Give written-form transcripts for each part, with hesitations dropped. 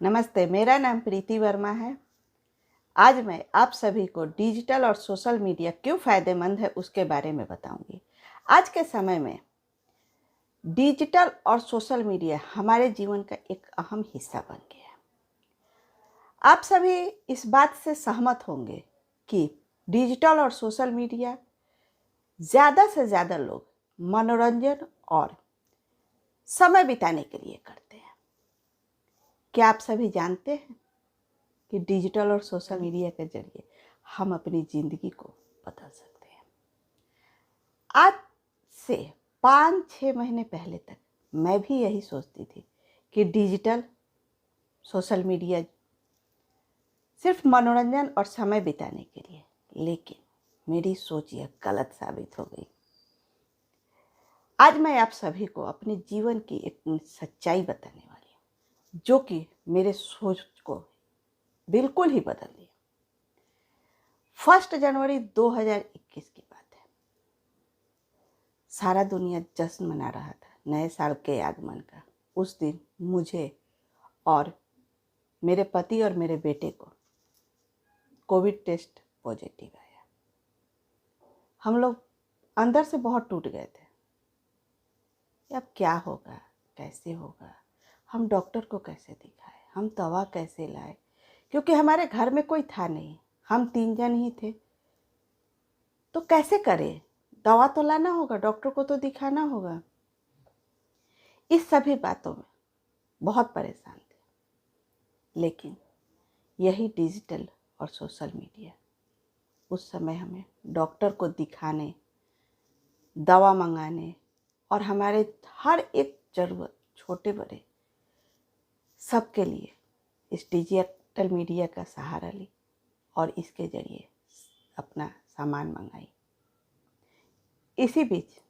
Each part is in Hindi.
नमस्ते, मेरा नाम प्रीति वर्मा है। आज मैं आप सभी को डिजिटल और सोशल मीडिया क्यों फ़ायदेमंद है उसके बारे में बताऊंगी। आज के समय में डिजिटल और सोशल मीडिया हमारे जीवन का एक अहम हिस्सा बन गया है। आप सभी इस बात से सहमत होंगे कि डिजिटल और सोशल मीडिया ज़्यादा से ज़्यादा लोग मनोरंजन और समय बिताने के लिए करते हैं। क्या आप सभी जानते हैं कि डिजिटल और सोशल मीडिया के जरिए हम अपनी ज़िंदगी को बदल सकते हैं। आज से 5-6 महीने पहले तक मैं भी यही सोचती थी कि डिजिटल सोशल मीडिया सिर्फ मनोरंजन और समय बिताने के लिए, लेकिन मेरी सोच यह गलत साबित हो गई। आज मैं आप सभी को अपने जीवन की एक सच्चाई बताने वाली हूँ, जो कि मेरे सोच को बिल्कुल ही बदल दिया। 1 जनवरी 2021 की बात है। सारा दुनिया जश्न मना रहा था नए साल के आगमन का। उस दिन मुझे और मेरे पति और मेरे बेटे को कोविड टेस्ट पॉजिटिव आया। हम लोग अंदर से बहुत टूट गए थे। अब क्या होगा, कैसे होगा, हम डॉक्टर को कैसे दिखाएं, हम दवा कैसे लाए, क्योंकि हमारे घर में कोई था नहीं, हम 3 जन ही थे। तो कैसे करें? दवा तो लाना होगा, डॉक्टर को तो दिखाना होगा। इस सभी बातों में बहुत परेशान थे। लेकिन यही डिजिटल और सोशल मीडिया उस समय हमें डॉक्टर को दिखाने, दवा मंगाने और हमारे हर एक ज़रूरत, छोटे बड़े सबके लिए इस डिजिटल मीडिया का सहारा ली और इसके ज़रिए अपना सामान मंगाई। इसी बीच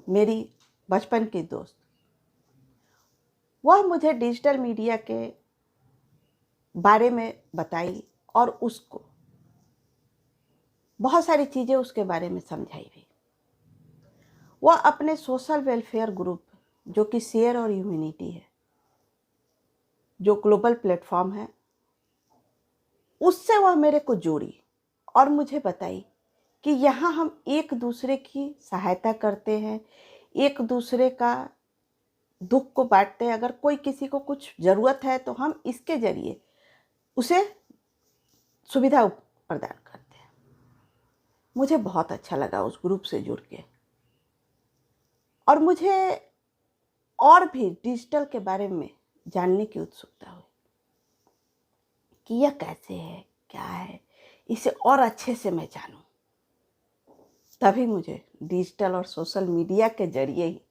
मेरी बचपन की दोस्त, वह मुझे डिजिटल मीडिया के बारे में बताई और उसको बहुत सारी चीज़ें उसके बारे में समझाई भी। वह अपने सोशल वेलफेयर ग्रुप, जो कि शेयर और ह्यूमैनिटी है, जो ग्लोबल प्लेटफॉर्म है, उससे वह मेरे को जोड़ी और मुझे बताई कि यहाँ हम एक दूसरे की सहायता करते हैं, एक दूसरे का दुख को बांटते हैं। अगर कोई किसी को कुछ ज़रूरत है तो हम इसके ज़रिए उसे सुविधा प्रदान करते हैं। मुझे बहुत अच्छा लगा उस ग्रुप से जुड़ के, और मुझे और भी डिजिटल के बारे में जानने की उत्सुकता हुई कि यह कैसे है, क्या है, इसे और अच्छे से मैं जानूं। तभी मुझे डिजिटल और सोशल मीडिया के जरिए ही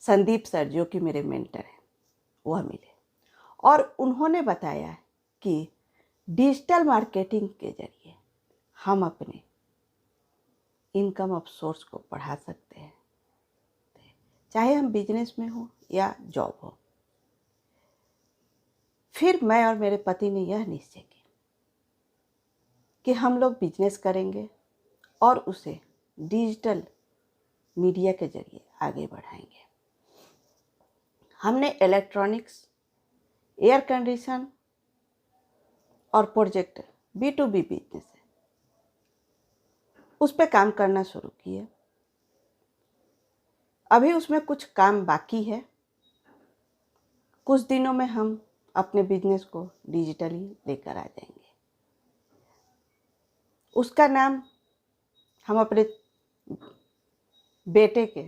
संदीप सर, जो कि मेरे मेंटर हैं, वह मिले और उन्होंने बताया कि डिजिटल मार्केटिंग के जरिए हम अपने इनकम ऑफ सोर्स को बढ़ा सकते हैं, चाहे हम बिजनेस में हो या जॉब हो। फिर मैं और मेरे पति ने यह निश्चय किया कि हम लोग बिजनेस करेंगे और उसे डिजिटल मीडिया के जरिए आगे बढ़ाएंगे। हमने इलेक्ट्रॉनिक्स, एयर कंडीशन और प्रोजेक्ट B2B बिजनेस है, उस पर काम करना शुरू किए। अभी उसमें कुछ काम बाकी है। कुछ दिनों में हम अपने बिजनेस को डिजिटली लेकर आ जाएंगे। उसका नाम हम अपने बेटे के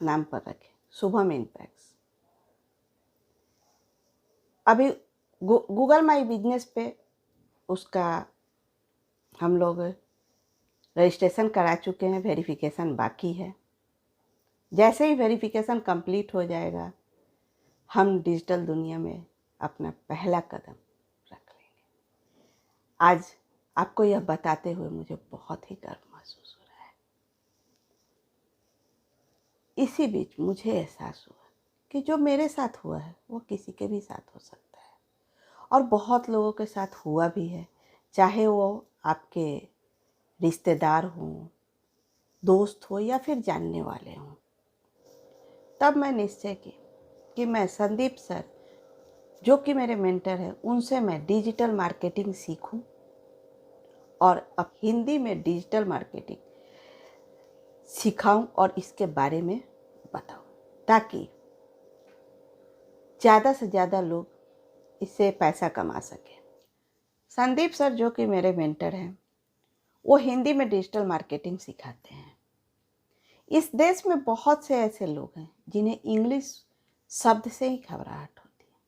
नाम पर रखें, शुभम इम्पैक्ट्स। अभी गूगल माई बिजनेस पे उसका हम लोग रजिस्ट्रेशन करा चुके हैं, वेरिफिकेशन बाकी है। जैसे ही वेरिफिकेशन कंप्लीट हो जाएगा, हम डिजिटल दुनिया में अपना पहला कदम रख लेंगे। आज आपको यह बताते हुए मुझे बहुत ही गर्व महसूस हो रहा है। इसी बीच मुझे एहसास हुआ कि जो मेरे साथ हुआ है वो किसी के भी साथ हो सकता है, और बहुत लोगों के साथ हुआ भी है, चाहे वो आपके रिश्तेदार हों, दोस्त हो या फिर जानने वाले हों। तब मैं निश्चय की कि मैं संदीप सर जो कि मेरे मेंटर हैं, उनसे मैं डिजिटल मार्केटिंग सीखूं और अब हिंदी में डिजिटल मार्केटिंग सिखाऊं और इसके बारे में बताऊं, ताकि ज़्यादा से ज़्यादा लोग इससे पैसा कमा सकें। संदीप सर जो कि मेरे मेंटर हैं, वो हिंदी में डिजिटल मार्केटिंग सिखाते हैं। इस देश में बहुत से ऐसे लोग हैं जिन्हें इंग्लिश शब्द से ही घबराहट होती है,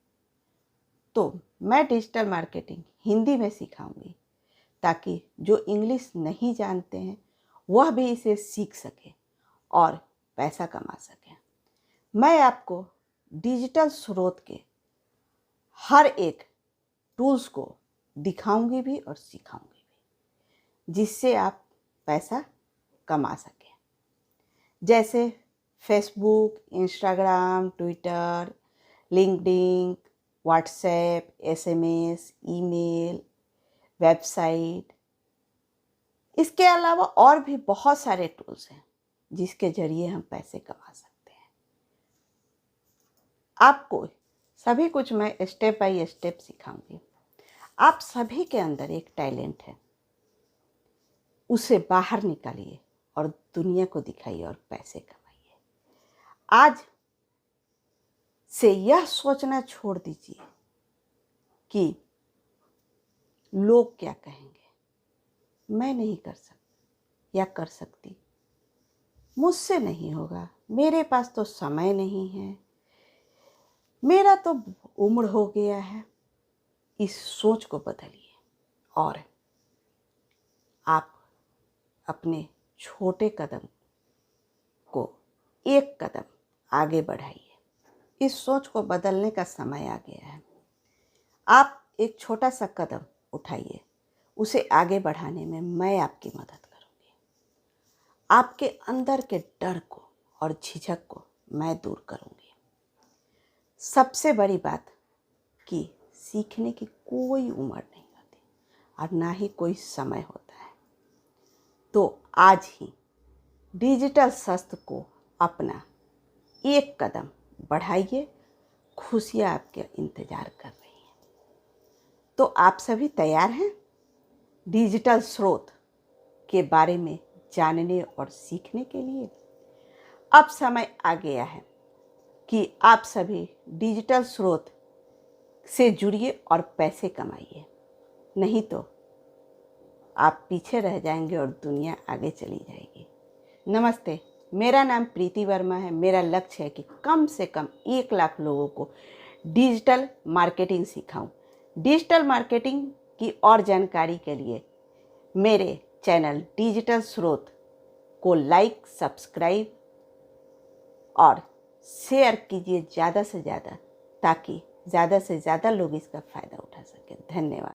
तो मैं डिजिटल मार्केटिंग हिंदी में सिखाऊंगी ताकि जो इंग्लिश नहीं जानते हैं वह भी इसे सीख सके और पैसा कमा सकें। मैं आपको डिजिटल स्रोत के हर एक टूल्स को दिखाऊंगी भी और सिखाऊंगी भी, जिससे आप पैसा कमा सकें। जैसे Facebook, Instagram, Twitter, LinkedIn, WhatsApp, SMS, email, website. इसके अलावा और भी बहुत सारे टूल्स हैं जिसके जरिए हम पैसे कमा सकते हैं। आपको सभी कुछ मैं स्टेप बाय स्टेप सिखाऊंगी। आप सभी के अंदर एक टैलेंट है, उसे बाहर निकालिए और दुनिया को दिखाइए और पैसे कमाइए। आज से यह सोचना छोड़ दीजिए कि लोग क्या कहेंगे, मैं नहीं कर सकती या कर सकती, मुझसे नहीं होगा, मेरे पास तो समय नहीं है, मेरा तो उम्र हो गया है। इस सोच को बदलिए और आप अपने छोटे कदम को एक कदम आगे बढ़ाइए। इस सोच को बदलने का समय आ गया है। आप एक छोटा सा कदम उठाइए, उसे आगे बढ़ाने में मैं आपकी मदद करूंगी। आपके अंदर के डर को और झिझक को मैं दूर करूंगी। सबसे बड़ी बात कि सीखने की कोई उम्र नहीं होती और ना ही कोई समय होता है। तो आज ही डिजिटल शस्त्र को अपना एक कदम बढ़ाइए। खुशियाँ आपके इंतज़ार कर रही हैं। तो आप सभी तैयार हैं डिजिटल स्रोत के बारे में जानने और सीखने के लिए? अब समय आ गया है कि आप सभी डिजिटल स्रोत से जुड़िए और पैसे कमाइए, नहीं तो आप पीछे रह जाएंगे और दुनिया आगे चली जाएगी। नमस्ते, मेरा नाम प्रीति वर्मा है। मेरा लक्ष्य है कि कम से कम 1 लाख लोगों को डिजिटल मार्केटिंग सिखाऊं। डिजिटल मार्केटिंग की और जानकारी के लिए मेरे चैनल डिजिटल स्रोत को लाइक, सब्सक्राइब और शेयर कीजिए ज़्यादा से ज़्यादा, ताकि ज़्यादा से ज़्यादा लोग इसका फ़ायदा उठा सकें। धन्यवाद।